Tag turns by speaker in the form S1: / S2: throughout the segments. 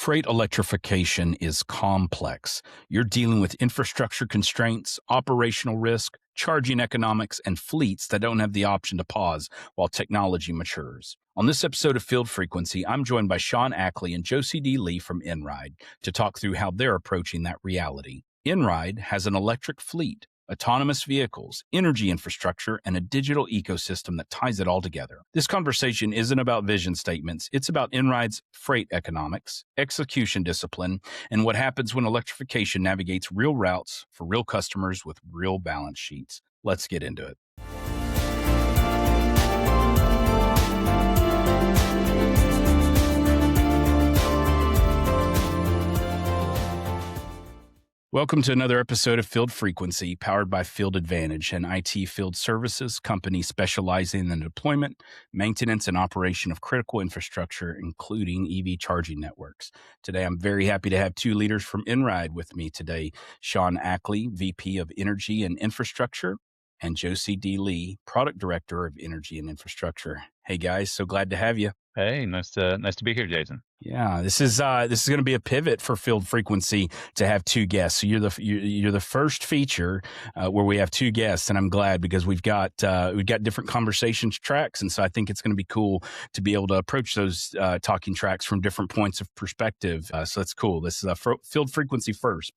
S1: Freight electrification is complex. You're dealing with infrastructure constraints, operational risk, charging economics, and fleets that don't have the option to pause while technology matures. On this episode of Field Frequency, I'm joined by Sean Ackley and Josie-Dee Li from Einride to talk through how they're approaching that reality. Einride has an electric fleet, autonomous vehicles, energy infrastructure, and a digital ecosystem that ties it all together. This conversation isn't about vision statements. It's about Einride's freight economics, execution discipline, and what happens when electrification navigates real routes for real customers with real balance sheets. Let's get into it. Welcome to another episode of Field Frequency, powered by Field Advantage, an IT field services company specializing in the deployment, maintenance, and operation of critical infrastructure, including EV charging networks. Today, I'm very happy to have two leaders from Einride with me today, Sean Ackley, VP of Energy and Infrastructure, and Josie-Dee Li, Product Director of Energy and Infrastructure. Hey guys, so glad to have you.
S2: Hey, nice to be here, Jason.
S1: Yeah, this is going to be a pivot for Field Frequency to have two guests. So you're the first feature where we have two guests, and I'm glad because we've got different conversation tracks, and so I think it's going to be cool to be able to approach those talking tracks from different points of perspective. So that's cool. This is Field Frequency first.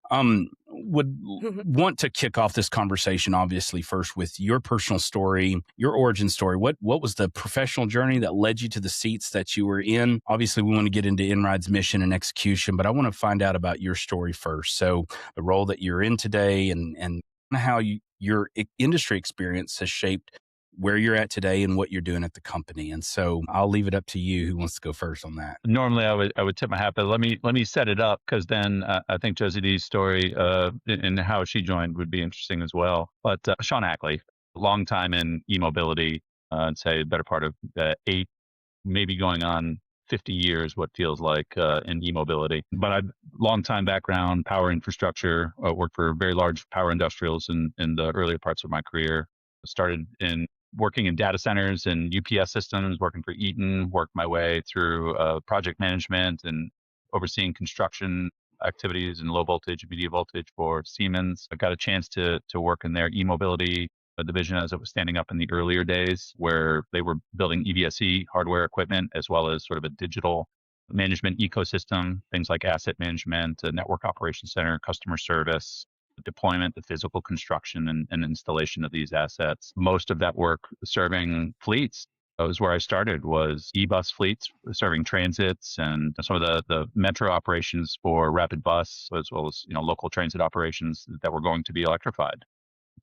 S1: Would want to kick off this conversation obviously first with your personal story, your origin story. What was the professional journey that led you to the seats that you were in? Obviously, we want to get into Einride's mission and execution, but I want to find out about your story first. So the role that you're in today and how your industry experience has shaped where you're at today and what you're doing at the company. And so I'll leave it up to you. Who wants to go first on that?
S2: Normally, I would tip my hat, but let me set it up because then I think Josie-Dee's story and how she joined would be interesting as well. But Sean Ackley, long time in e-mobility, I'd say better part of 8, maybe going on 50 years, what feels like in e-mobility. But I've long time background, power infrastructure, worked for very large power industrials in the earlier parts of my career. Started in working in data centers and UPS systems, working for Eaton, worked my way through project management and overseeing construction activities in low voltage and medium voltage for Siemens. I got a chance to work in their e-mobility division as it was standing up in the earlier days where they were building EVSE hardware equipment as well as sort of a digital management ecosystem, things like asset management, a network operations center, customer service, deployment, the physical construction and installation of these assets. Most of that work serving fleets. That was where I started, was e-bus fleets serving transits and some of the metro operations for rapid bus, as well as local transit operations that were going to be electrified.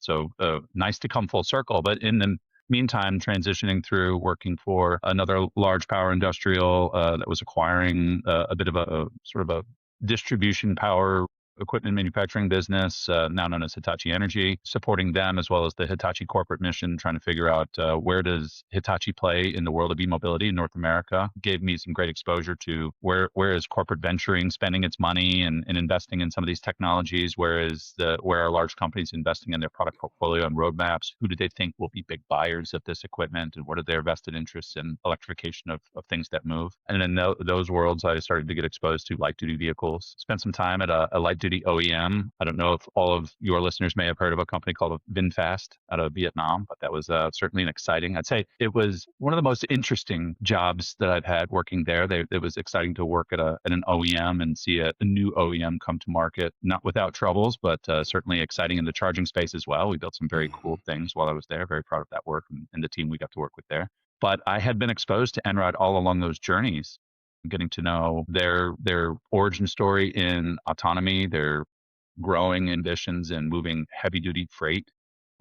S2: So nice to come full circle. But in the meantime, transitioning through working for another large power industrial that was acquiring a bit of a sort of a distribution power equipment manufacturing business, now known as Hitachi Energy, supporting them as well as the Hitachi corporate mission, trying to figure out where does Hitachi play in the world of e-mobility in North America. Gave me some great exposure to where is corporate venturing, spending its money and investing in some of these technologies, where are large companies investing in their product portfolio and roadmaps, who do they think will be big buyers of this equipment, and what are their vested interests in electrification of things that move. And in those worlds, I started to get exposed to light-duty vehicles. Spent some time at a light-duty OEM. I don't know if all of your listeners may have heard of a company called VinFast out of Vietnam, but that was certainly an exciting, I'd say it was one of the most interesting jobs that I've had working there. It was exciting to work at an OEM and see a new OEM come to market, not without troubles, but certainly exciting in the charging space as well. We built some very cool things while I was there. Very proud of that work and the team we got to work with there. But I had been exposed to Einride all along those journeys, getting to know their origin story in autonomy, their growing ambitions in moving heavy duty freight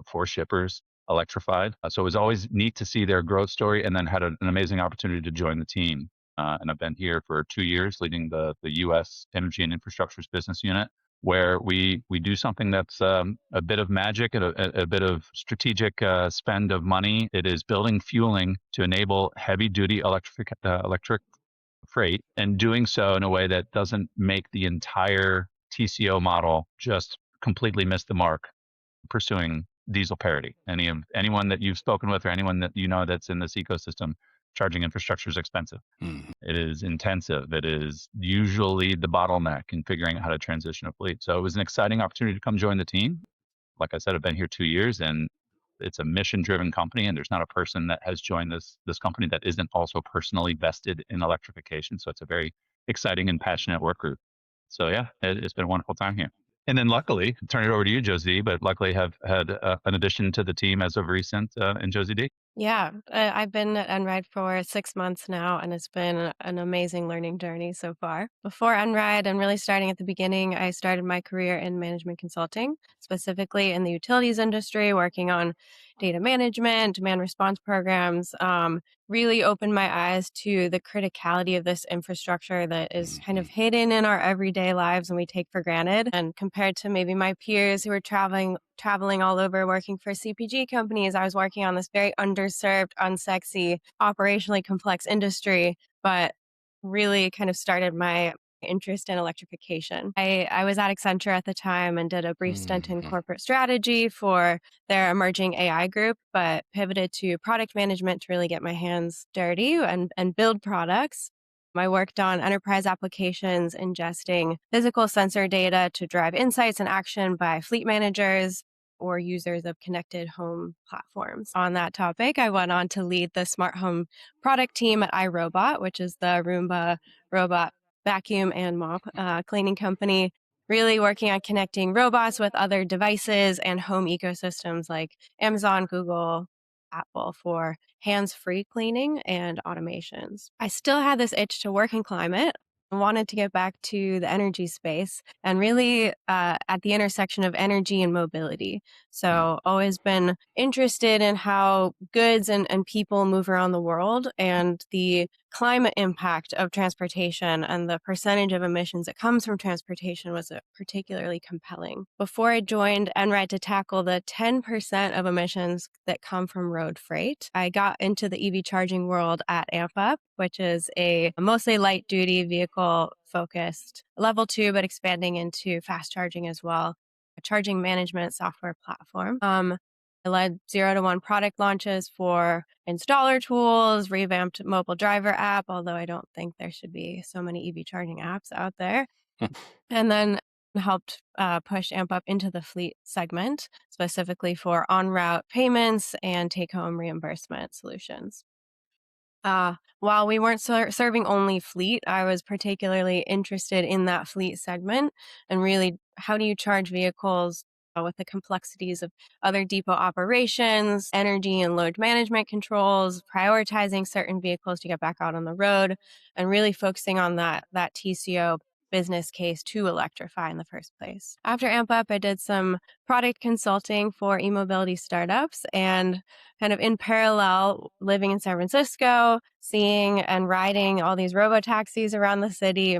S2: for shippers electrified. So it was always neat to see their growth story, and then had an amazing opportunity to join the team. And I've been here for 2 years leading the U.S. Energy and Infrastructure's business unit, where we do something that's a bit of magic and a bit of strategic spend of money. It is building fueling to enable heavy duty electric freight, and doing so in a way that doesn't make the entire TCO model just completely miss the mark, pursuing diesel parity. Anyone that you've spoken with or anyone that that's in this ecosystem charging infrastructure is expensive.
S1: Mhm.
S2: It is intensive. It is usually the bottleneck in figuring out how to transition a fleet. So it was an exciting opportunity to come join the team. Like I said, I've been here 2 years, and it's a mission-driven company, and there's not a person that has joined this company that isn't also personally vested in electrification. So it's a very exciting and passionate work group. So yeah, it's been a wonderful time here. And then luckily, turn it over to you, Josie, but luckily have had an addition to the team as of recent in Josie-Dee.
S3: Yeah, I've been at Einride for 6 months now, and it's been an amazing learning journey so far. Before Einride and really starting at the beginning, I started my career in management consulting, specifically in the utilities industry, working on data management, demand response programs. Really opened my eyes to the criticality of this infrastructure that is kind of
S1: Mhm.
S3: hidden in our everyday lives and we take for granted. And compared to maybe my peers who were traveling all over working for CPG companies, I was working on this very underserved, unsexy, operationally complex industry, but really kind of started my interest in electrification. I was at Accenture at the time and did a brief stint in
S1: Mhm.
S3: corporate strategy for their emerging AI group, but pivoted to product management to really get my hands dirty and build products. I worked on enterprise applications, ingesting physical sensor data to drive insights and action by fleet managers or users of connected home platforms. On that topic, I went on to lead the smart home product team at iRobot, which is the Roomba robot vacuum and mop cleaning company, really working on connecting robots with other devices and home ecosystems like Amazon, Google, Apple for hands-free cleaning and automations. I still had this itch to work in climate. I wanted to get back to the energy space and really at the intersection of energy and mobility.
S1: Mhm.
S3: So always been interested in how goods and people move around the world and the climate impact of transportation and the percentage of emissions that comes from transportation was particularly compelling. Before I joined Enride to tackle the 10% of emissions that come from road freight, I got into the EV charging world at AmpUp, which is a mostly light duty vehicle focused level 2, but expanding into fast charging as well, a charging management software platform. I led 0 to 1 product launches for installer tools, revamped mobile driver app, although I don't think there should be so many EV charging apps out there. And then helped push AMP up into the fleet segment, specifically for on route payments and take home reimbursement solutions. While we weren't serving only fleet, I was particularly interested in that fleet segment and really how do you charge vehicles with the complexities of other depot operations, energy and load management controls, prioritizing certain vehicles to get back out on the road, and really focusing on that TCO business case to electrify in the first place. After AMP Up, I did some product consulting for e-mobility startups and kind of in parallel, living in San Francisco, seeing and riding all these robo-taxis around the city,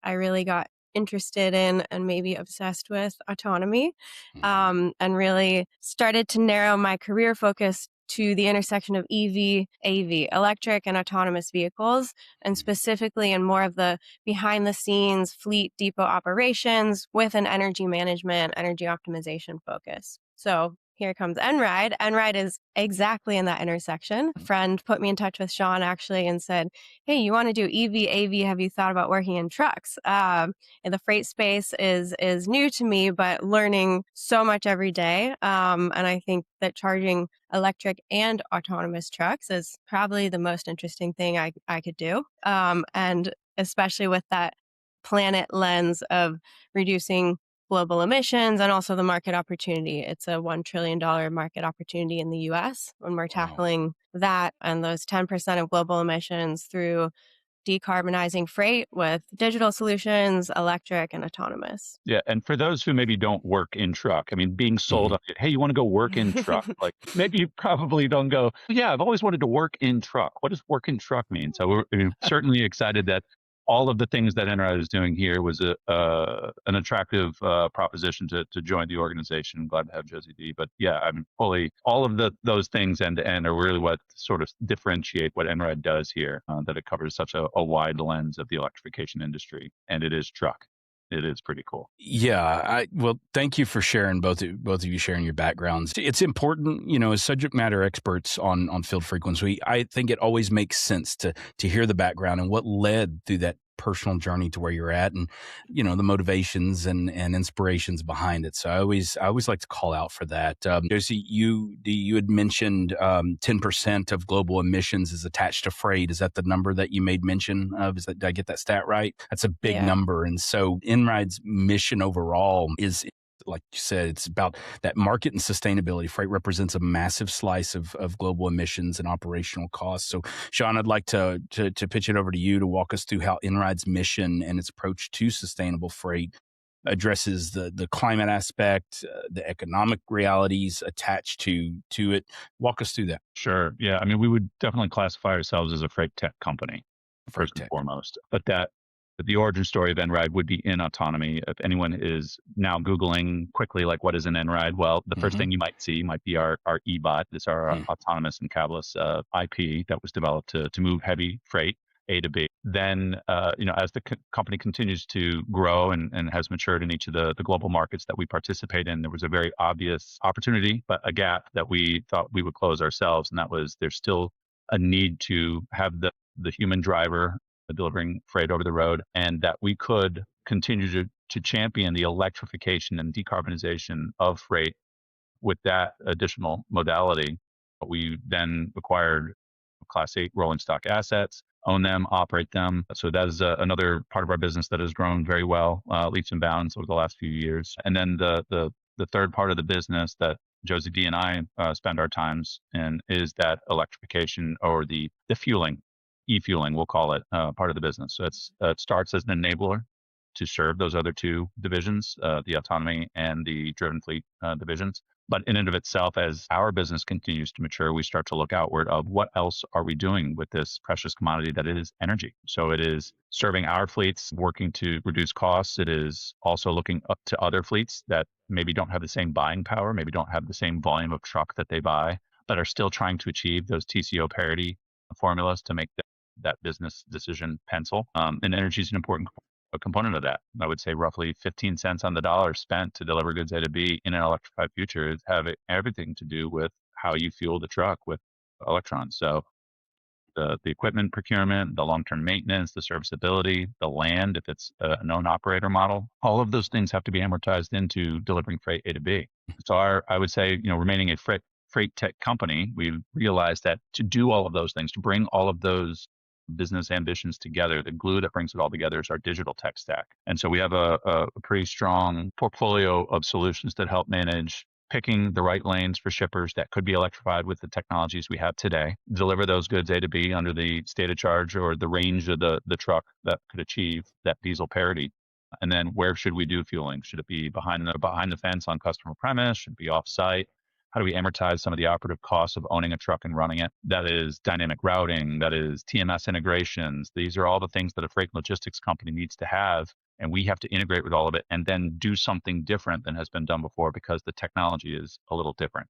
S3: I really got interested in and maybe obsessed with autonomy,
S1: Mhm.
S3: and really started to narrow my career focus to the intersection of EV, AV, electric and autonomous vehicles, and specifically in more of the behind the scenes fleet depot operations with an energy management, energy optimization focus. So here comes Enride. Enride is exactly in that intersection. A friend put me in touch with Sean actually and said, hey, you want to do EV, AV? Have you thought about working in trucks? And the freight space is new to me, but learning so much every day. And I think that charging electric and autonomous trucks is probably the most interesting thing I could do. And especially with that planet lens of reducing global emissions and also the market opportunity. It's a $1 trillion market opportunity in the US when we're
S1: Wow.
S3: tackling that and those 10% of global emissions through decarbonizing freight with digital solutions, electric and autonomous.
S2: Yeah, and for those who maybe don't work in truck, I mean, being sold
S1: Mhm.
S2: on it, hey, you want to go work in truck? Like maybe you probably don't go, yeah, I've always wanted to work in truck. What does work in truck mean? So we're certainly excited that all of the things that Enride is doing here was an attractive proposition to join the organization. Glad to have Josie-Dee. But yeah, I mean, fully all of those things end to end are really what sort of differentiate what Enride does here. That it covers such a wide lens of the electrification industry, and it is truck. it is pretty cool.
S1: Yeah, well, thank you for sharing both of you sharing your backgrounds. It's important, as subject matter experts on field frequency. I think it always makes sense to hear the background and what led through that personal journey to where you're at, and the motivations and inspirations behind it. So I always like to call out for that. Josie, you had mentioned 10% of global emissions is attached to freight. Is that the number that you made mention of? Did I get that stat right? That's a big number, and so Einride's mission overall is, like you said, it's about that market and sustainability. Freight represents a massive slice of global emissions and operational costs. So, Sean, I'd like to pitch it over to you to walk us through how Einride's mission and its approach to sustainable freight addresses the climate aspect, the economic realities attached to it. Walk us through that.
S2: Sure. Yeah. I mean, we would definitely classify ourselves as a freight tech company, first and foremost. But the origin story of Einride would be in autonomy. If anyone is now Googling quickly, like, what is an Einride? Well, the first thing you might see might be our eBot. This our autonomous and cabless IP that was developed to move heavy freight A to B. Then, as the company continues to grow and has matured in each of the global markets that we participate in, there was a very obvious opportunity, but a gap that we thought we would close ourselves. And that was, there's still a need to have the human driver delivering freight over the road, and that we could continue to champion the electrification and decarbonization of freight with that additional modality. We then acquired Class 8 rolling stock assets, own them, operate them. So that is another part of our business that has grown very well, leaps and bounds over the last few years. And then the third part of the business that Josie-Dee and I spend our times in is that electrification, or the fueling, e-fueling, we'll call it, part of the business. So it starts as an enabler to serve those other two divisions, the autonomy and the driven fleet divisions. But in and of itself, as our business continues to mature, we start to look outward of what else are we doing with this precious commodity that it is energy. So it is serving our fleets, working to reduce costs. It is also looking up to other fleets that maybe don't have the same buying power, maybe don't have the same volume of truck that they buy, but are still trying to achieve those TCO parity formulas to make that business decision pencil. And energy is an important component of that. I would say roughly 15 cents on the dollar spent to deliver goods A to B in an electrified future is have everything to do with how you fuel the truck with electrons. So the equipment procurement, the long-term maintenance, the serviceability, the land, if it's a known operator model, all of those things have to be amortized into delivering freight A to B. So I would say, remaining a freight tech company, we realized that to do all of those things, to bring all of those business ambitions together, the glue that brings it all together is our digital tech stack. And so we have a pretty strong portfolio of solutions that help manage picking the right lanes for shippers that could be electrified with the technologies we have today, deliver those goods A to B under the state of charge or the range of the truck that could achieve that diesel parity. And then where should we do fueling? Should it be behind the fence on customer premise? Should it be off site? How do we amortize some of the operative costs of owning a truck and running it? That is dynamic routing. That is TMS integrations. These are all the things that a freight logistics company needs to have. And we have to integrate with all of it and then do something different than has been done before because the technology is a little different.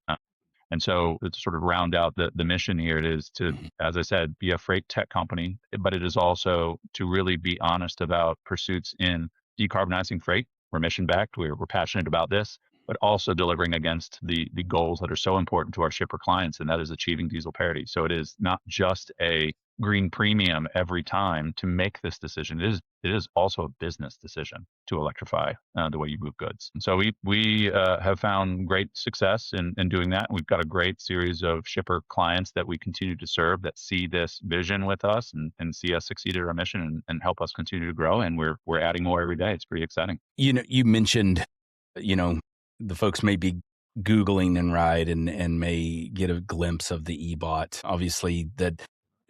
S2: And so to sort of round out the mission here, it is to, as I said, be a freight tech company, but it is also to really be honest about pursuits in decarbonizing freight. We're mission backed. We're passionate about this, but also delivering against the goals that are so important to our shipper clients, and that is achieving diesel parity. So it is not just a green premium every time to make this decision. It is also a business decision to electrify the way you move goods. And so we have found great success in doing that. We've got a great series of shipper clients that we continue to serve that see this vision with us and see us succeed at our mission and help us continue to grow. And we're adding more every day. It's pretty exciting.
S1: You mentioned, the folks may be Googling Einride and may get a glimpse of the eBot. Obviously, that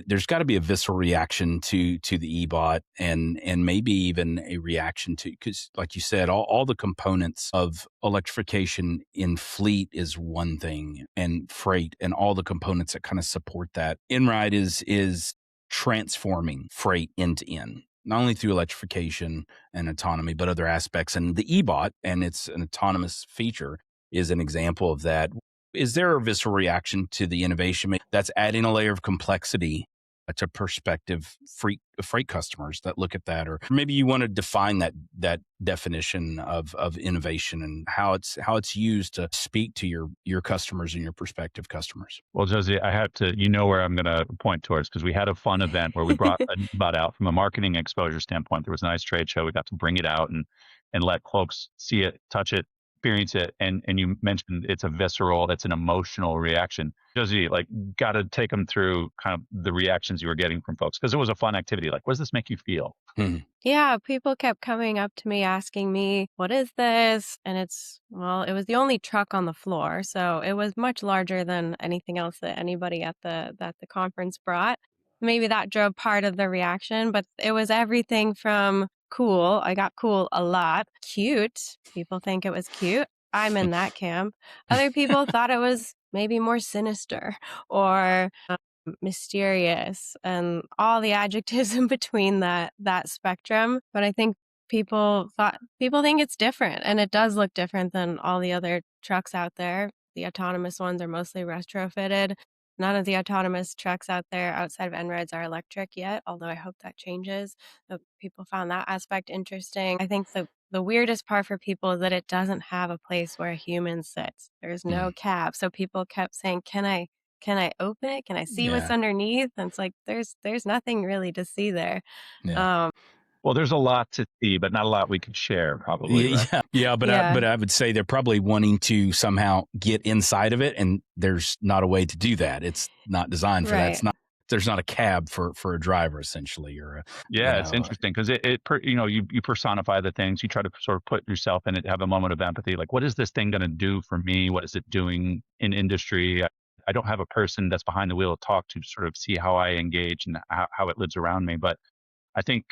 S1: there's got to be a visceral reaction to the eBot and maybe even a reaction to, because like you said, all the components of electrification in fleet is one thing, and freight and all the components that kind of support that. Einride is transforming freight end to end, not only through electrification and autonomy, but other aspects. And the eBot and its an autonomous feature is an example of that. Is there a visceral reaction to the innovation that's adding a layer of complexity to prospective freight customers that look at that? Or maybe you want to define that definition of innovation and how it's used to speak to your customers and your prospective customers.
S2: Well, Josie, I have to, where I'm going to point towards, because we had a fun event where we brought an eBot out from a marketing exposure standpoint. There was a nice trade show. We got to bring it out and let folks see it, touch it, experience it. And you mentioned it's a visceral, it's an emotional reaction. Josie, like, got to take them through kind of the reactions you were getting from folks, because it was a fun activity. Like, what does this make you feel?
S3: Yeah, people kept coming up to me asking me, what is this? And it was the only truck on the floor. So it was much larger than anything else that anybody at the conference brought. Maybe that drove part of the reaction, but it was everything from cool. I got cool a lot. Cute. People think it was cute. I'm in that camp. Other people thought it was maybe more sinister or mysterious and all the adjectives in between that spectrum. But I think people think it's different, and it does look different than all the other trucks out there. The autonomous ones are mostly retrofitted. None of the autonomous trucks out there outside of Einrides are electric yet, although I hope that changes. But people found that aspect interesting. I think the weirdest part for people is that it doesn't have a place where a human sits. There's no cab. So people kept saying, can I open it? Can I see what's underneath? And it's like, there's nothing really to see there.
S1: Yeah.
S2: Well, there's a lot to see, but not a lot we could share, probably. Right?
S1: But I would say they're probably wanting to somehow get inside of it, and there's not a way to do that. It's not designed for that. There's not a cab for a driver, essentially, or
S2: it's interesting because you personify the things. You try to sort of put yourself in it, have a moment of empathy. Like, what is this thing going to do for me? What is it doing in industry? I don't have a person that's behind the wheel to talk to sort of see how I engage and how it lives around me. But I think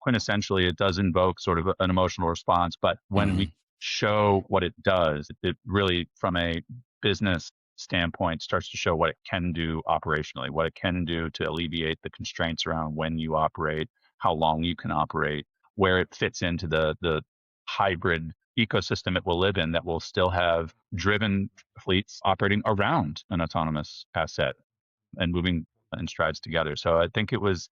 S2: quintessentially, it does invoke sort of an emotional response. But when we show what it does, it really, from a business standpoint, starts to show what it can do operationally, what it can do to alleviate the constraints around when you operate, how long you can operate, where it fits into the hybrid ecosystem it will live in that will still have driven fleets operating around an autonomous asset and moving in strides together. So I think it was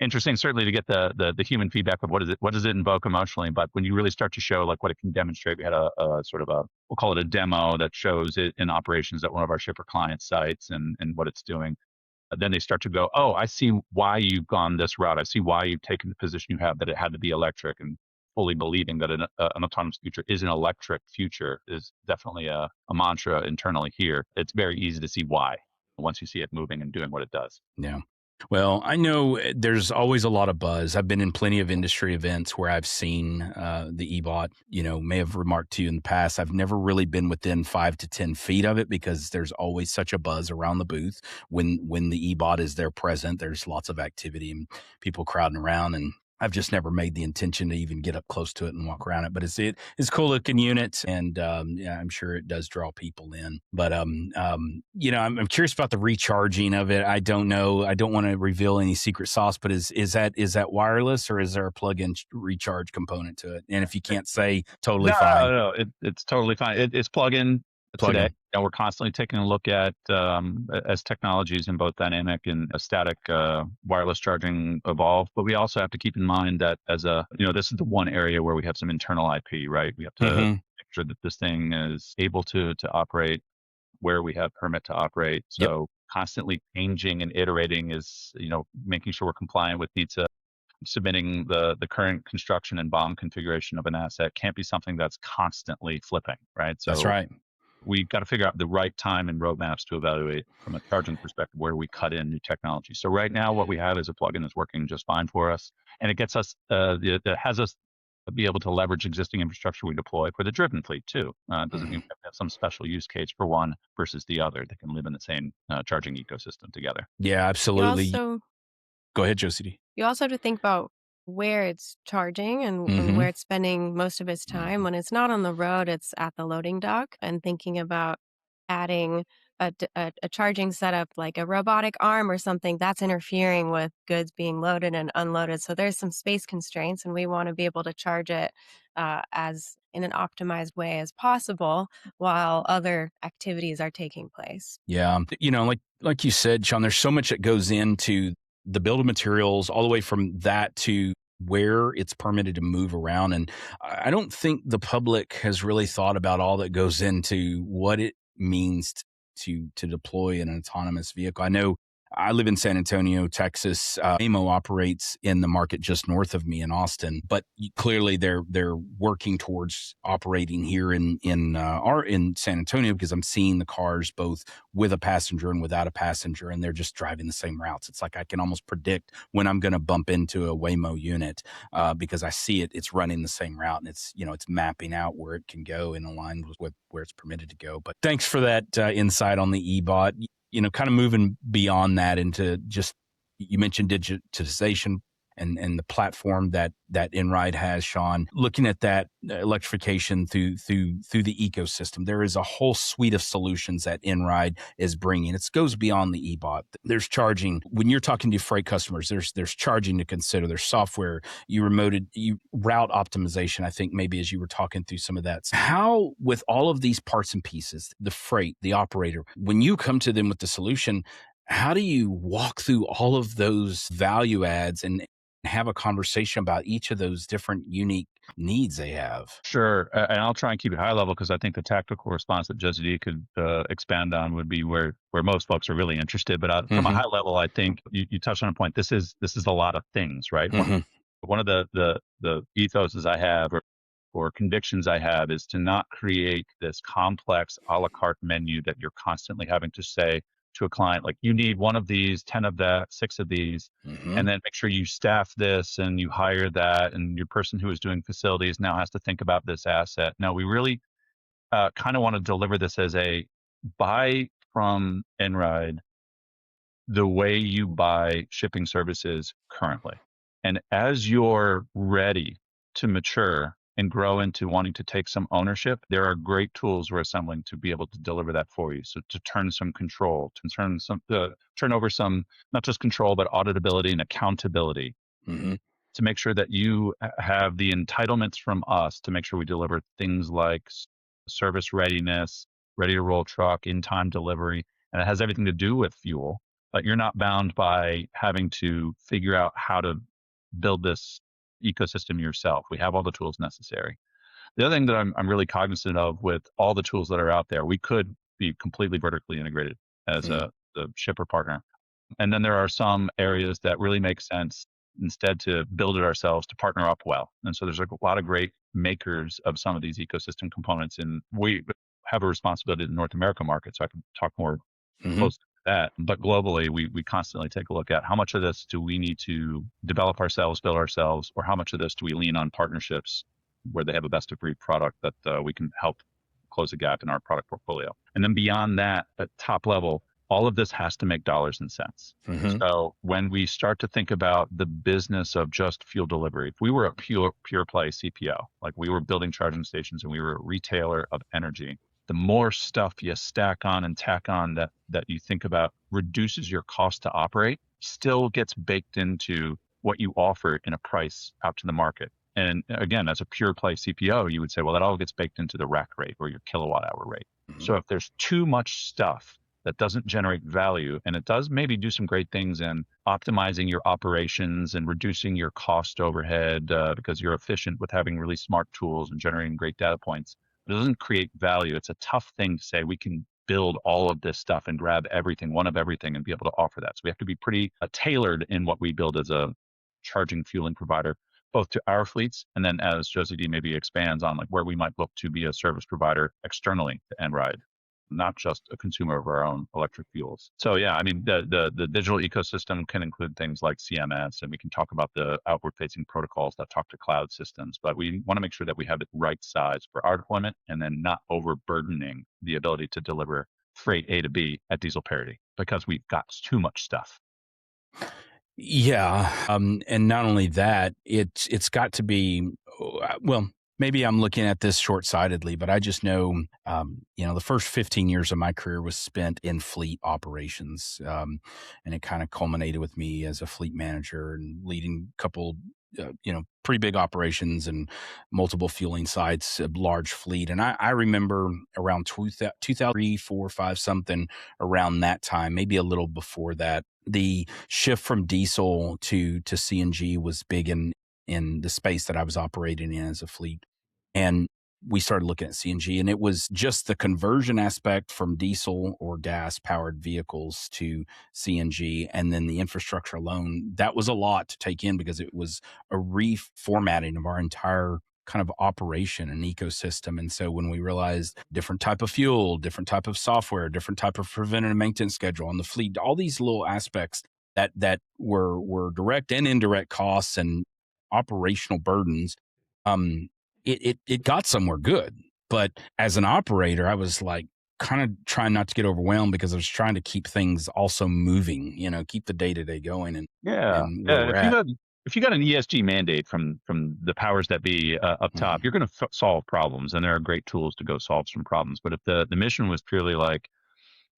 S2: interesting, certainly, to get the human feedback of what does it invoke emotionally. But when you really start to show like what it can demonstrate, we had a sort of we'll call it a demo that shows it in operations at one of our shipper client sites and what it's doing. Then they start to go, oh, I see why you've gone this route. I see why you've taken the position you have, that it had to be electric, and fully believing that an autonomous future is an electric future is definitely a mantra internally here. It's very easy to see why once you see it moving and doing what it does.
S1: Yeah. Well, I know there's always a lot of buzz. I've been in plenty of industry events where I've seen the eBot. May have remarked to you in the past, I've never really been within 5 to 10 feet of it because there's always such a buzz around the booth. When the eBot is there present, there's lots of activity and people crowding around, and I've just never made the intention to even get up close to it and walk around it. But it's cool looking units, and I'm sure it does draw people in. But I'm curious about the recharging of it. I don't know. I don't want to reveal any secret sauce, but is that wireless, or is there a plug-in recharge component to it? And if you can't say, totally fine.
S2: No, it's totally fine. It's plug-in. Today, we're constantly taking a look at as technologies in both dynamic and static wireless charging evolve. But we also have to keep in mind that this is the one area where we have some internal IP, right? We have to make sure that this thing is able to operate where we have permit to operate. So constantly changing and iterating is, making sure we're compliant with NHTSA. Submitting the current construction and BOM configuration of an asset can't be something that's constantly flipping, right? So
S1: that's right.
S2: We've got to figure out the right time and roadmaps to evaluate from a charging perspective where we cut in new technology. So right now, what we have is a plugin that's working just fine for us, and it gets us, that has us be able to leverage existing infrastructure we deploy for the driven fleet too. It doesn't mean we have to have some special use case for one versus the other. They can live in the same charging ecosystem together.
S1: Yeah, absolutely. Go ahead, Josie-Dee.
S3: You also have to think about where it's charging and where it's spending most of its time. When it's not on the road, it's at the loading dock, and thinking about adding a charging setup like a robotic arm or something that's interfering with goods being loaded and unloaded. So there's some space constraints, and we want to be able to charge it as in an optimized way as possible while other activities are taking place.
S1: Yeah. Like you said, Sean, there's so much that goes into the build of materials, all the way from that to where it's permitted to move around. And I don't think the public has really thought about all that goes into what it means to deploy an autonomous vehicle. I know I live in San Antonio, Texas. Waymo operates in the market just north of me in Austin, but clearly they're working towards operating here in San Antonio, because I'm seeing the cars both with a passenger and without a passenger, and they're just driving the same routes. It's like I can almost predict when I'm going to bump into a Waymo unit because I see it's running the same route, and it's mapping out where it can go in line with where it's permitted to go. But thanks for that insight on the eBot. Kind of moving beyond that into just, you mentioned digitization and the platform that Einride has, Sean. Looking at that electrification through the ecosystem, there is a whole suite of solutions that Einride is bringing. It goes beyond the eBot. There's charging. When you're talking to freight customers, there's charging to consider. There's software. Route optimization, I think, maybe as you were talking through some of that. How, with all of these parts and pieces, the freight, the operator, when you come to them with the solution, how do you walk through all of those value adds and have a conversation about each of those different unique needs they have?
S2: Sure. And I'll try and keep it high level, because I think the tactical response that Josie-Dee could expand on would be where most folks are really interested. But from a high level, I think you touched on a point. This is a lot of things, right? One of the ethoses I have or convictions I have is to not create this complex a la carte menu that you're constantly having to say to a client, like, you need 1 of these, 10 of that, 6 of these, and then make sure you staff this and you hire that, and your person who is doing facilities now has to think about this asset. No, we really kind of want to deliver this as a buy from Einride the way you buy shipping services currently. And as you're ready to mature and grow into wanting to take some ownership, there are great tools we're assembling to be able to deliver that for you. So to turn some control, to turn over some, not just control, but auditability and accountability, to make sure that you have the entitlements from us to make sure we deliver things like service readiness, ready to roll truck, in-time delivery, and it has everything to do with fuel. But you're not bound by having to figure out how to build this ecosystem yourself. We have all the tools necessary. The other thing that I'm really cognizant of with all the tools that are out there, we could be completely vertically integrated as the shipper partner. And then there are some areas that really make sense instead to build it ourselves, to partner up well. And so there's a lot of great makers of some of these ecosystem components. And we have a responsibility in the North America market, so I can talk more close to that. But globally, we constantly take a look at how much of this do we need to develop ourselves, build ourselves, or how much of this do we lean on partnerships where they have a best of breed product that we can help close a gap in our product portfolio. And then beyond that, at top level, all of this has to make dollars and cents. So when we start to think about the business of just fuel delivery, if we were a pure play CPO, like we were building charging stations and we were a retailer of energy, the more stuff you stack on and tack on that you think about reduces your cost to operate, still gets baked into what you offer in a price out to the market. And again, as a pure play CPO, you would say, well, that all gets baked into the rack rate or your kilowatt hour rate. So if there's too much stuff that doesn't generate value, and it does maybe do some great things in optimizing your operations and reducing your cost overhead because you're efficient with having really smart tools and generating great data points, but it doesn't create value. It's a tough thing to say we can build all of this stuff and grab everything, one of everything, and be able to offer that. So we have to be pretty tailored in what we build as a charging fueling provider, both to our fleets, and then as Josie-Dee maybe expands on, like where we might look to be a service provider externally to Einride, not just a consumer of our own electric fuels. So yeah, I mean, the digital ecosystem can include things like CMS, and we can talk about the outward facing protocols that talk to cloud systems, but we want to make sure that we have the right size for our deployment and then not overburdening the ability to deliver freight A to B at diesel parity because we've got too much stuff.
S1: Yeah. And not only that, it's got to be, well, maybe I'm looking at this short-sightedly, but I just know, the first 15 years of my career was spent in fleet operations. And it kind of culminated with me as a fleet manager and leading a couple, pretty big operations and multiple fueling sites, a large fleet. And I remember around 2003, 4, 5, something around that time, maybe a little before that, the shift from diesel to CNG was big in the space that I was operating in as a fleet. And we started looking at CNG, and it was just the conversion aspect from diesel or gas powered vehicles to CNG. And then the infrastructure alone, that was a lot to take in because it was a reformatting of our entire kind of operation and ecosystem. And so when we realized different type of fuel, different type of software, different type of preventative maintenance schedule on the fleet, all these little aspects that were direct and indirect costs and operational burdens, it got somewhere good. But as an operator, I was like kind of trying not to get overwhelmed because I was trying to keep things also moving, keep the day to day going and where we're at.
S2: If you got an ESG mandate from the powers that be up top, you're going to solve problems, and there are great tools to go solve some problems. But if the mission was purely like,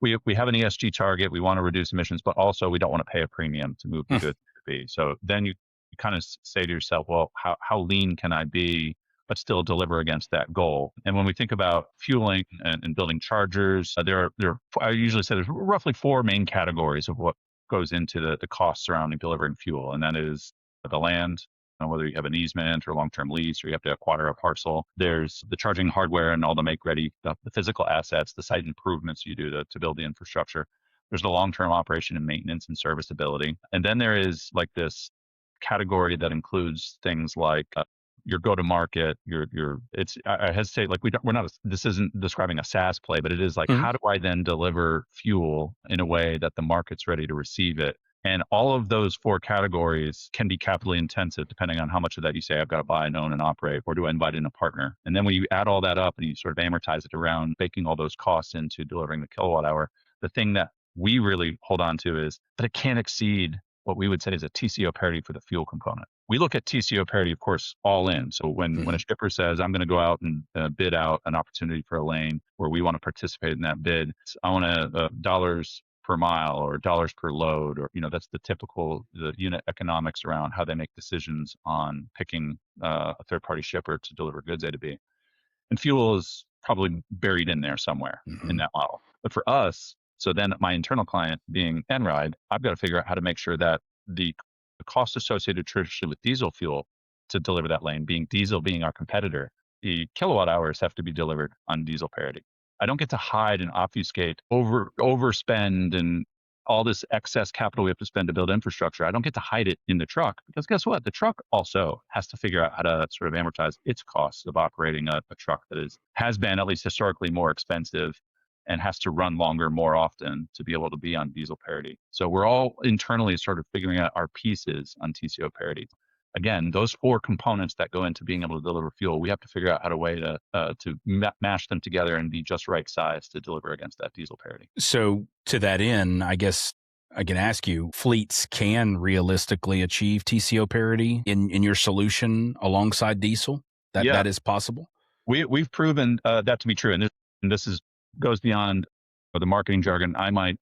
S2: we have an ESG target, we want to reduce emissions, but also we don't want to pay a premium to move the goods to be. So then you kind of say to yourself, well, how lean can I be, but still deliver against that goal? And when we think about fueling and building chargers, I usually say there's roughly 4 main categories of what goes into the cost surrounding delivering fuel, and that is the land, whether you have an easement or long-term lease or you have to acquire a parcel. There's the charging hardware and all the make-ready, the physical assets, the site improvements you do to build the infrastructure. There's the long-term operation and maintenance and serviceability. And then there is like this category that includes things like your go-to-market, I hesitate, like this isn't describing a SaaS play, but it is like, how do I then deliver fuel in a way that the market's ready to receive it? And all of those 4 categories can be capitally intensive, depending on how much of that you say, I've got to buy and own and operate, or do I invite in a partner? And then when you add all that up and you sort of amortize it around baking all those costs into delivering the kilowatt hour, the thing that we really hold on to is that it can't exceed what we would say is a TCO parity for the fuel component. We look at TCO parity, of course, all in. So when a shipper says, I'm going to go out and bid out an opportunity for a lane where we want to participate in that bid, I want dollars per mile or dollars per load, or that's the unit economics around how they make decisions on picking a third-party shipper to deliver goods A to B. And fuel is probably buried in there somewhere in that model. But for us, so then my internal client being Einride, I've got to figure out how to make sure that the cost associated traditionally with diesel fuel to deliver that lane, diesel being our competitor, the kilowatt hours have to be delivered on diesel parity. I don't get to hide and obfuscate, overspend and all this excess capital we have to spend to build infrastructure. I don't get to hide it in the truck, because guess what? The truck also has to figure out how to sort of amortize its costs of operating a truck that has been, at least historically, more expensive and has to run longer more often to be able to be on diesel parity. So we're all internally sort of figuring out our pieces on TCO parity. Again, those 4 components that go into being able to deliver fuel, we have to figure out how to mash them together and be just right size to deliver against that diesel parity.
S1: So to that end, I guess I can ask you, fleets can realistically achieve TCO parity in your solution alongside diesel? That is possible?
S2: We've proven that to be true. And this goes beyond the marketing jargon I might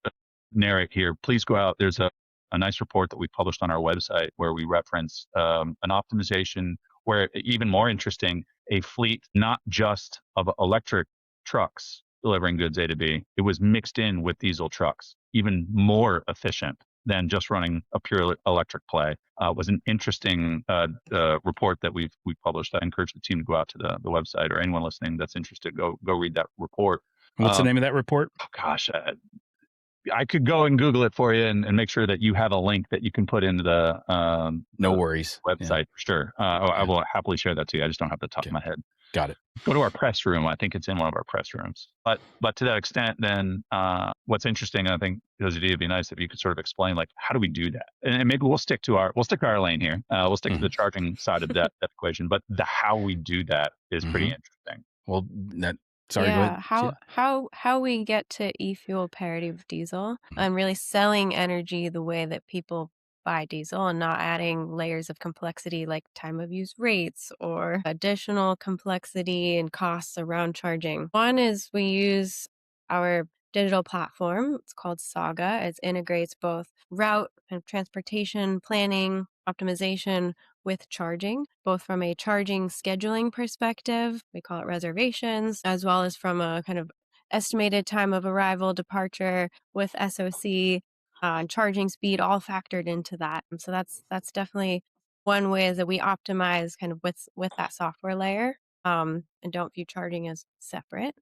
S2: narrate here. Please go out. There's a nice report that we published on our website where we reference an optimization where, even more interesting, a fleet not just of electric trucks delivering goods A to B, it was mixed in with diesel trucks, even more efficient than just running a pure electric play. Was an interesting report that we published. I encourage the team to go out to the website, or anyone listening that's interested, go read that report.
S1: What's the name of that report?
S2: Oh gosh, I could go and Google it for you and make sure that you have a link that you can put into the
S1: no worries
S2: website for sure. I will happily share that to you. I just don't have the top of my head.
S1: Got it.
S2: Go to our press room. I think it's in one of our press rooms. But to that extent, then what's interesting, I think, Josie-Dee, it'd be nice if you could sort of explain, like, how do we do that? And maybe we'll stick to our lane here. We'll stick to the charging side of that equation. But the how we do that is pretty interesting.
S1: Well, sorry, go ahead.
S3: How we get to e-fuel parity with diesel and really selling energy the way that people buy diesel, and not adding layers of complexity like time of use rates or additional complexity and costs around charging. One is we use our digital platform. It's called Saga. It integrates both route and transportation planning, optimization with charging, both from a charging scheduling perspective, we call it reservations, as well as from a kind of estimated time of arrival, departure with SOC, and charging speed all factored into that. And so that's definitely one way that we optimize kind of with that software layer, and don't view charging as separate.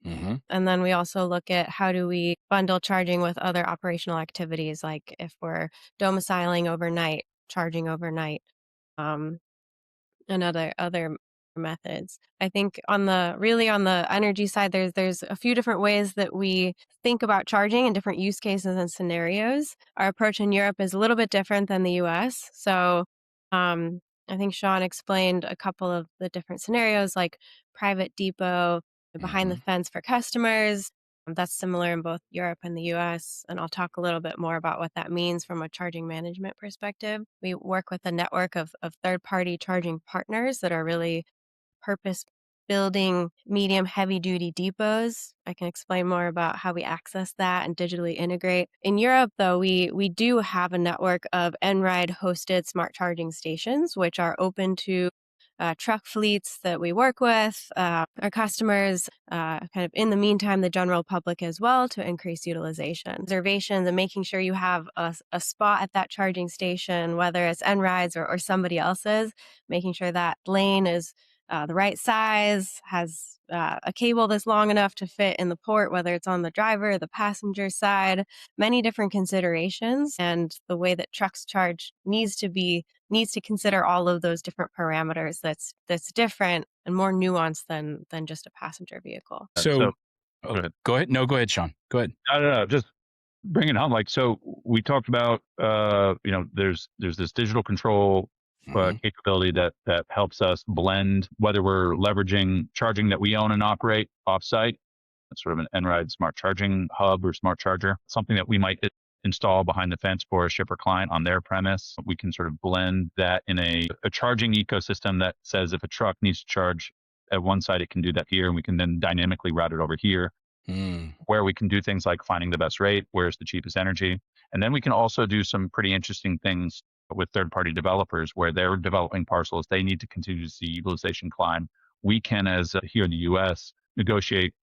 S1: Mm-hmm.
S3: And then we also look at how do we bundle charging with other operational activities, like if we're domiciling overnight, charging overnight, um, and other methods. I think on the energy side, there's a few different ways that we think about charging in different use cases and scenarios. Our approach in Europe is a little bit different than the US. So I think Sean explained a couple of the different scenarios, like private depot, behind the
S1: Mm-hmm.
S3: fence for customers. That's similar in both Europe and the US. And I'll talk a little bit more about what that means from a charging management perspective. We work with a network of third-party charging partners that are really purpose building medium heavy duty depots. I can explain more about how we access that and digitally integrate. In Europe, though, we do have a network of Einride hosted smart charging stations, which are open to truck fleets that we work with, our customers, kind of in the meantime, the general public as well, to increase utilization. Reservations and making sure you have a spot at that charging station, whether it's Einride's or somebody else's, making sure that lane is the right size, has a cable that's long enough to fit in the port, whether it's on the driver or the passenger side, many different considerations. And the way that trucks charge needs to consider all of those different parameters. That's different and more nuanced than just a passenger vehicle.
S1: So,
S2: Go ahead.
S1: go ahead. No, go ahead, Sean. Go ahead.
S2: No, just bring it on. Like, so we talked about, there's this digital control
S1: Mm-hmm.
S2: capability that helps us blend, whether we're leveraging charging that we own and operate offsite, sort of an Einride smart charging hub or smart charger, something that we might install behind the fence for a shipper client on their premise. We can sort of blend that in a charging ecosystem that says if a truck needs to charge at one side, it can do that here, and we can then dynamically route it over here, where we can do things like finding the best rate, where's the cheapest energy. And then we can also do some pretty interesting things with third-party developers where they're developing parcels. They need to continue to see utilization climb. We can, as here in the US, negotiate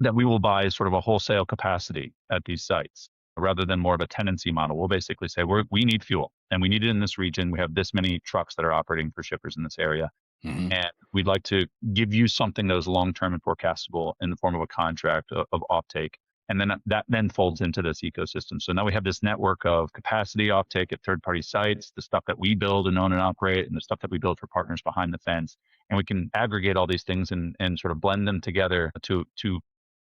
S2: that we will buy sort of a wholesale capacity at these sites rather than more of a tenancy model. We'll basically say we need fuel and we need it in this region. We have this many trucks that are operating for shippers in this area.
S1: Mm-hmm.
S2: And we'd like to give you something that is long-term and forecastable in the form of a contract of offtake. And then that then folds into this ecosystem. So now we have this network of capacity offtake at third-party sites, the stuff that we build and own and operate, and the stuff that we build for partners behind the fence. And we can aggregate all these things and sort of blend them together to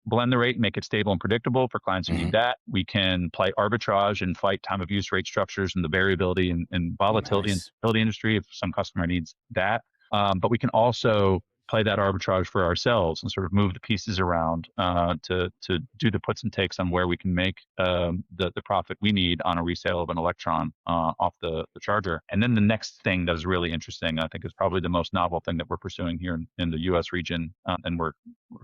S2: blend the rate, make it stable and predictable for clients who
S1: Mm-hmm.
S2: need that. We can play arbitrage and fight time of use rate structures and the variability and volatility in the utility industry if some customer needs that. But we can also play that arbitrage for ourselves and sort of move the pieces around to do the puts and takes on where we can make the profit we need on a resale of an electron off the charger. And then the next thing that is really interesting, I think, is probably the most novel thing that we're pursuing here in the U.S. region, and we're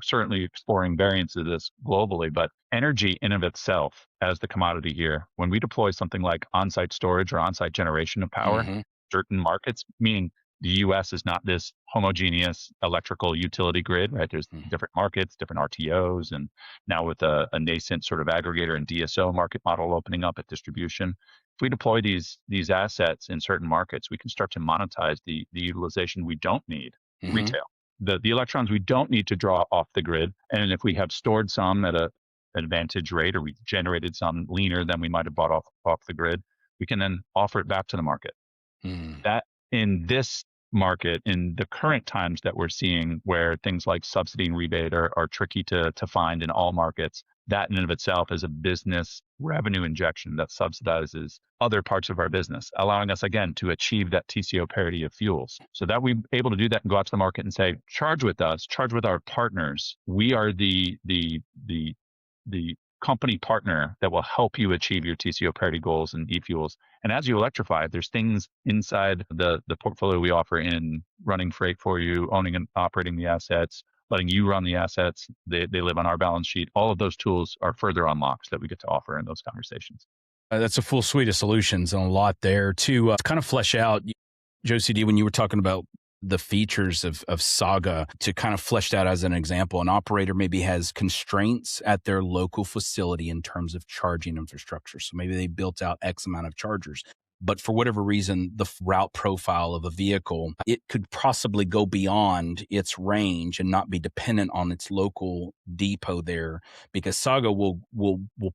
S2: certainly exploring variants of this globally. But energy in of itself as the commodity here, when we deploy something like on-site storage or on-site generation of power,
S1: Mm-hmm.
S2: certain markets, meaning the U.S. is not this homogeneous electrical utility grid, right? There's different markets, different RTOs, and now with a nascent sort of aggregator and DSO market model opening up at distribution. If we deploy these assets in certain markets, we can start to monetize the utilization we don't need,
S1: Mm-hmm.
S2: retail. The electrons we don't need to draw off the grid, and if we have stored some at an advantage rate, or we generated some leaner than we might have bought off the grid, we can then offer it back to the market.
S1: Mm-hmm.
S2: That in this market, in the current times that we're seeing where things like subsidy and rebate are tricky to find in all markets, that in and of itself is a business revenue injection that subsidizes other parts of our business, allowing us again to achieve that TCO parity of fuels. So that we're able to do that and go out to the market and say, charge with us, charge with our partners. We are the company partner that will help you achieve your TCO parity goals and e-fuels. And as you electrify, there's things inside the portfolio we offer in running freight for you, owning and operating the assets, letting you run the assets. They live on our balance sheet. All of those tools are further unlocks that we get to offer in those conversations.
S1: That's a full suite of solutions and a lot there to kind of flesh out, Josie-Dee, when you were talking about the features of Saga to kind of flesh out as an example. An operator maybe has constraints at their local facility in terms of charging infrastructure. So maybe they built out X amount of chargers. But for whatever reason, the route profile of a vehicle, it could possibly go beyond its range and not be dependent on its local depot there, because Saga will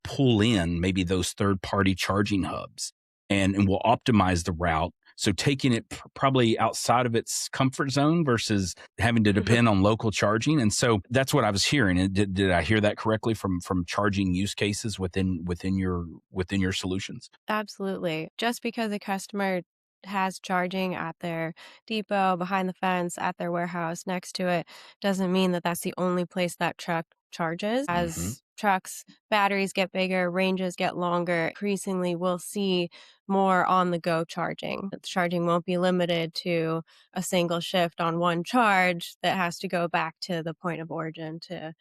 S1: pull in maybe those third-party charging hubs and will optimize the route. So taking it probably outside of its comfort zone versus having to depend on local charging. And so that's what I was hearing. And did I hear that correctly from charging use cases within your solutions?
S3: Absolutely. Just because a customer has charging at their depot, behind the fence, at their warehouse, next to it, doesn't mean that that's the only place that truck charges. As trucks, batteries get bigger, ranges get longer, increasingly we'll see more on the go charging. The charging won't be limited to a single shift on one charge that has to go back to the point of origin to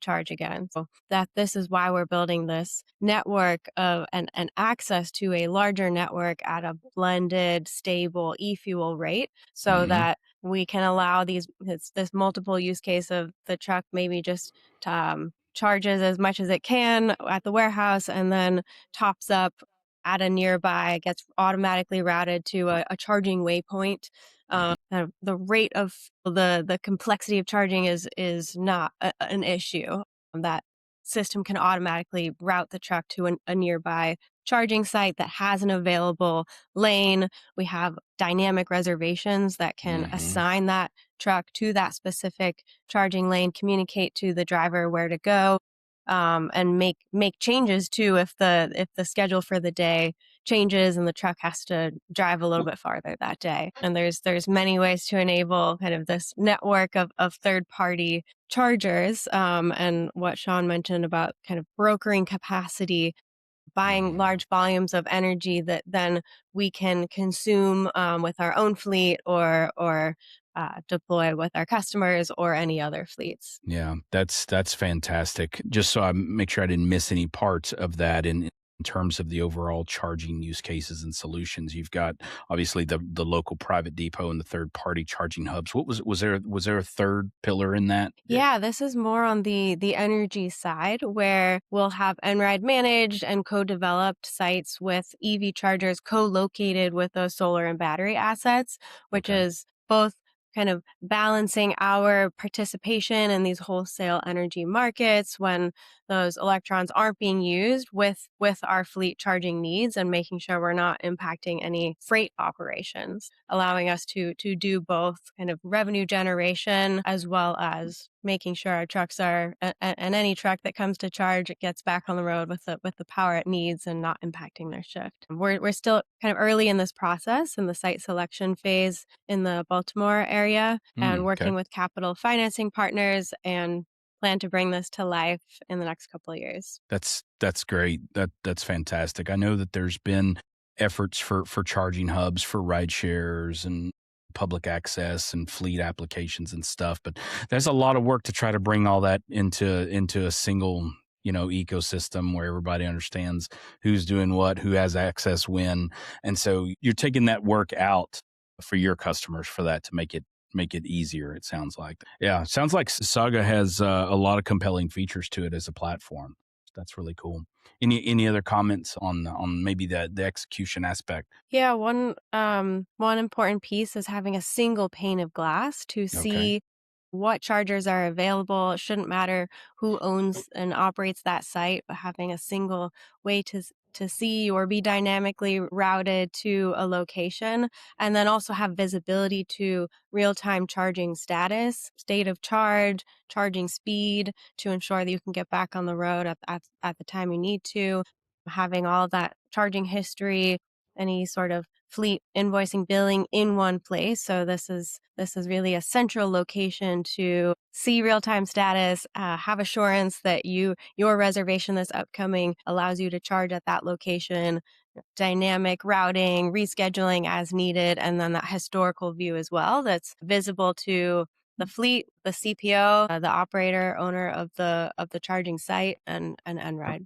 S3: charge again. So that this is why we're building this network of and access to a larger network at a blended, stable e-fuel rate, so that we can allow this multiple use case of the truck maybe just charges as much as it can at the warehouse and then tops up at a nearby, gets automatically routed to a charging waypoint. The rate of the complexity of charging is not an issue. That system can automatically route the truck to a nearby charging site that has an available lane. We have dynamic reservations that can assign that truck to that specific charging lane, communicate to the driver where to go, and make changes too if the schedule for the day changes and the truck has to drive a little bit farther that day. And there's many ways to enable kind of this network of third party chargers, and what Sean mentioned about kind of brokering capacity, buying large volumes of energy that then we can consume with our own fleet or deploy with our customers or any other fleets.
S1: Yeah, that's fantastic. Just so I make sure I didn't miss any parts of that in terms of the overall charging use cases and solutions. You've got obviously the local private depot and the third party charging hubs. What was there a third pillar in that?
S3: Yeah, this is more on the energy side, where we'll have Einride-managed and co-developed sites with EV chargers co-located with those solar and battery assets, which is both kind of balancing our participation in these wholesale energy markets when those electrons aren't being used with our fleet charging needs, and making sure we're not impacting any freight operations, allowing us to do both kind of revenue generation as well as making sure our trucks are and any truck that comes to charge, it gets back on the road with the power it needs and not impacting their shift. We're still kind of early in this process in the site selection phase in the Baltimore area, and working with capital financing partners, and plan to bring this to life in the next couple of years.
S1: That's great. That's fantastic. I know that there's been efforts for charging hubs for ride shares and public access and fleet applications and stuff, but there's a lot of work to try to bring all that into a single ecosystem where everybody understands who's doing what, who has access when. And so you're taking that work out for your customers for that to make it easier. It sounds like. Yeah, it sounds like Saga has a lot of compelling features to it as a platform. That's really cool. Any other comments on maybe the execution aspect?
S3: Yeah, one important piece is having a single pane of glass to see what chargers are available. It shouldn't matter who owns and operates that site, but having a single way to see or be dynamically routed to a location, and then also have visibility to real-time charging status, state of charge, charging speed, to ensure that you can get back on the road at the time you need to, having all of that charging history, any sort of fleet invoicing, billing in one place. So this is really a central location to see real-time status, have assurance that your reservation that's upcoming allows you to charge at that location, dynamic routing, rescheduling as needed, and then that historical view as well that's visible to the fleet, the CPO, the operator, owner of the charging site, and Einride.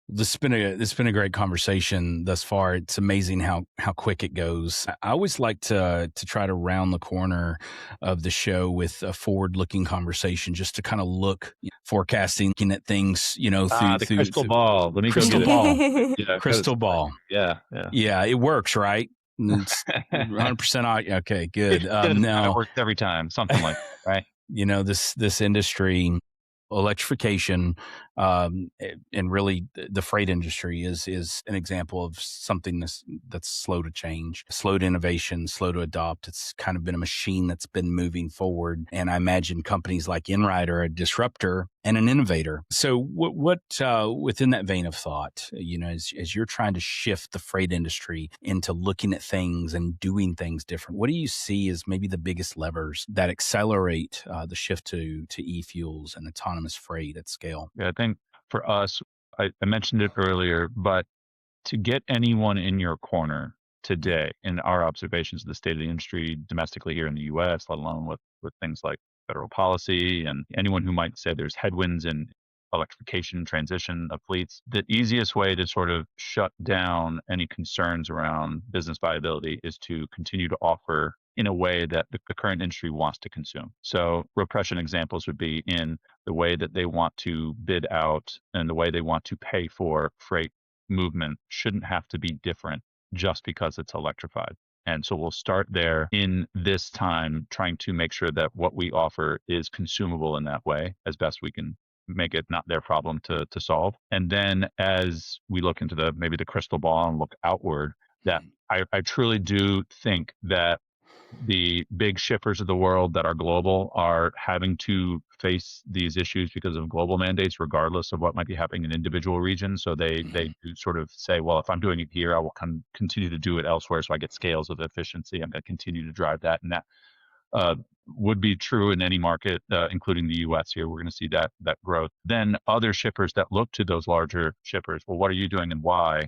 S1: This has been a great conversation thus far. It's amazing how quick it goes. I always like to try to round the corner of the show with a forward looking conversation, just to kind of look forecasting, looking at things,
S2: The crystal ball. Let me go
S1: crystal
S2: get it.
S1: ball,
S2: Yeah,
S1: crystal ball.
S2: Yeah.
S1: Yeah, it works, right? It's 100%. Okay, good.
S2: It
S1: Now,
S2: works every time. Something like that, right?
S1: this industry, electrification, and really the freight industry is an example of something that's slow to change, slow to innovation, slow to adopt. It's kind of been a machine that's been moving forward, and I imagine companies like Einride are a disruptor and an innovator. So, what within that vein of thought, as you're trying to shift the freight industry into looking at things and doing things different, what do you see as maybe the biggest levers that accelerate the shift to e-fuels and autonomous freight at scale?
S2: Yeah, I think for us, I mentioned it earlier, but to get anyone in your corner today, in our observations of the state of the industry domestically here in the US, let alone with things like federal policy and anyone who might say there's headwinds in electrification transition of fleets, the easiest way to sort of shut down any concerns around business viability is to continue to offer in a way that the current industry wants to consume. So repression examples would be in the way that they want to bid out and the way they want to pay for freight movement shouldn't have to be different just because it's electrified. And so we'll start there in this time, trying to make sure that what we offer is consumable in that way as best we can make it not their problem to solve. And then as we look into maybe the crystal ball and look outward, that I truly do think that the big shippers of the world that are global are having to face these issues because of global mandates, regardless of what might be happening in individual regions. So they do sort of say, well, if I'm doing it here, I will continue to do it elsewhere. So I get scales of efficiency. I'm going to continue to drive that. And that would be true in any market, including the US here. We're going to see that growth. Then other shippers that look to those larger shippers, well, what are you doing and why?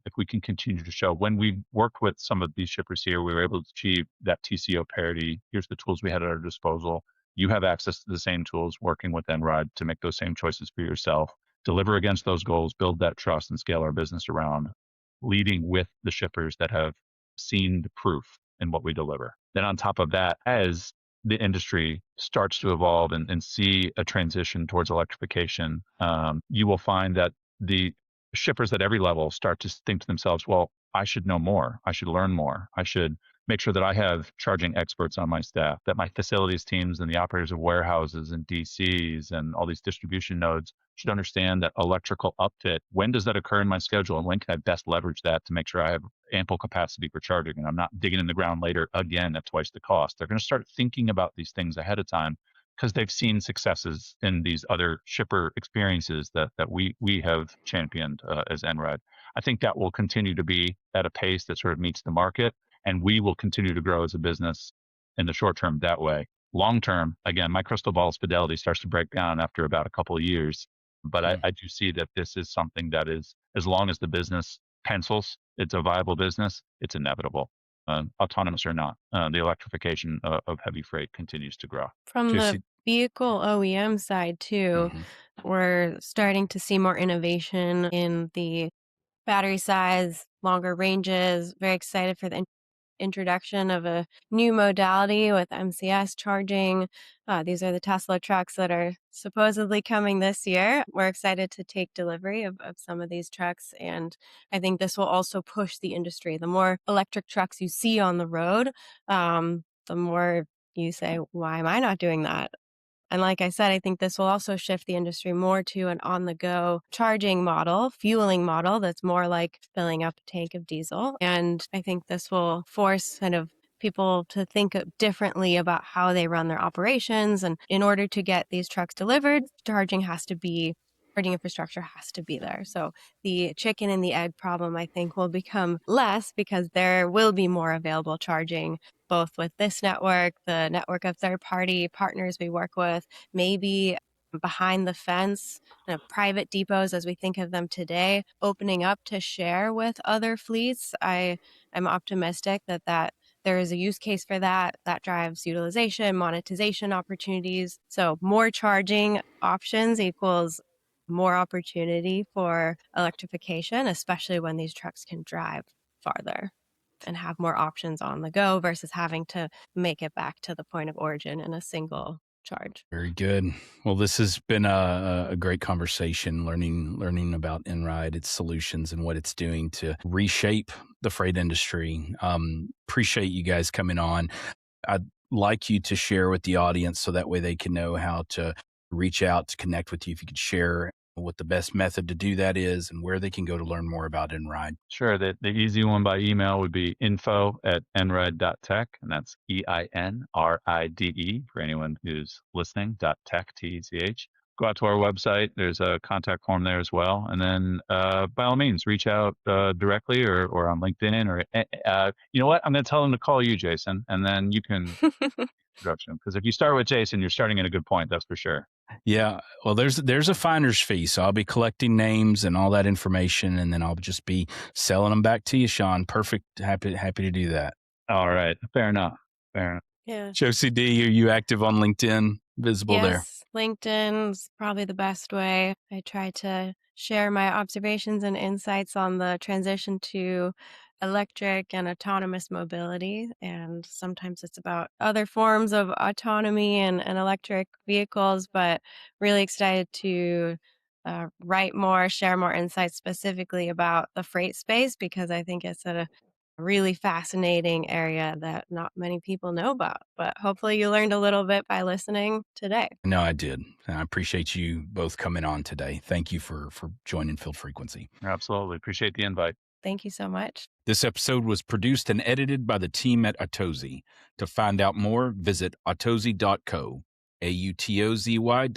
S2: If we can continue to show when we worked with some of these shippers here, we were able to achieve that TCO parity. Here's the tools we had at our disposal. You have access to the same tools working with Einride to make those same choices for yourself, deliver against those goals, build that trust and scale our business around leading with the shippers that have seen the proof in what we deliver. Then on top of that, as the industry starts to evolve and see a transition towards electrification, you will find that the shippers at every level start to think to themselves, well, I should know more. I should learn more. I should make sure that I have charging experts on my staff, that my facilities teams and the operators of warehouses and DCs and all these distribution nodes should understand that electrical upfit, when does that occur in my schedule and when can I best leverage that to make sure I have ample capacity for charging and I'm not digging in the ground later again at twice the cost. They're going to start thinking about these things ahead of time because they've seen successes in these other shipper experiences that we have championed as Einride. I think that will continue to be at a pace that sort of meets the market, and we will continue to grow as a business in the short term that way. Long term, again, my crystal ball's fidelity starts to break down after about a couple of years, but I do see that this is something that is, as long as the business pencils, it's a viable business, it's inevitable. Autonomous or not, the electrification of heavy freight continues to grow.
S3: From
S1: Josie-
S3: the vehicle OEM side too, we're starting to see more innovation in the battery size, longer ranges. Very excited for the introduction of a new modality with MCS charging. These are the Tesla trucks that are supposedly coming this year. We're excited to take delivery of some of these trucks, and I think this will also push the industry. The more electric trucks you see on the road, the more you say, why am I not doing that? And like I said, I think this will also shift the industry more to an on-the-go charging model, fueling model that's more like filling up a tank of diesel. And I think this will force kind of people to think differently about how they run their operations. And in order to get these trucks delivered, charging infrastructure has to be there. So the chicken and the egg problem, I think, will become less because there will be more available charging, both with this network, the network of third-party partners we work with, maybe behind the fence, private depots as we think of them today, opening up to share with other fleets. I'm optimistic that there is a use case for that drives utilization, monetization opportunities. So more charging options equals more opportunity for electrification, especially when these trucks can drive farther and have more options on the go versus having to make it back to the point of origin in a single charge.
S1: Very good. Well, this has been a great conversation, learning about Einride, its solutions, and what it's doing to reshape the freight industry. Appreciate you guys coming on. I'd like you to share with the audience so that way they can know how to reach out to connect with you. If you could share what the best method to do that is and where they can go to learn more about Einride.
S2: Sure. The easy one by email would be info@einride.tech, and that's EINRIDE for anyone who's listening, .tech, TECH. Go out to our website. There's a contact form there as well. And then by all means, reach out directly or on LinkedIn. Or you know what? I'm going to tell them to call you, Jason, and then you can introduction. Because if you start with Jason, you're starting at a good point. That's for sure.
S1: Yeah. Well, there's a finder's fee. So I'll be collecting names and all that information, and then I'll just be selling them back to you, Sean. Perfect. Happy to do that.
S2: All right. Fair enough.
S3: Yeah.
S1: Josie-Dee, are you active on LinkedIn? Visible there?
S3: Yes, LinkedIn's probably the best way. I try to share my observations and insights on the transition to electric and autonomous mobility. And sometimes it's about other forms of autonomy and electric vehicles, but really excited to write more, share more insights specifically about the freight space, because I think it's a really fascinating area that not many people know about. But hopefully you learned a little bit by listening today.
S1: No, I did. I appreciate you both coming on today. Thank you for joining Field Frequency.
S2: Absolutely. Appreciate the invite.
S3: Thank you so much.
S1: This episode was produced and edited by the team at Autozy. To find out more, visit autozy.co, AUTOZY.co.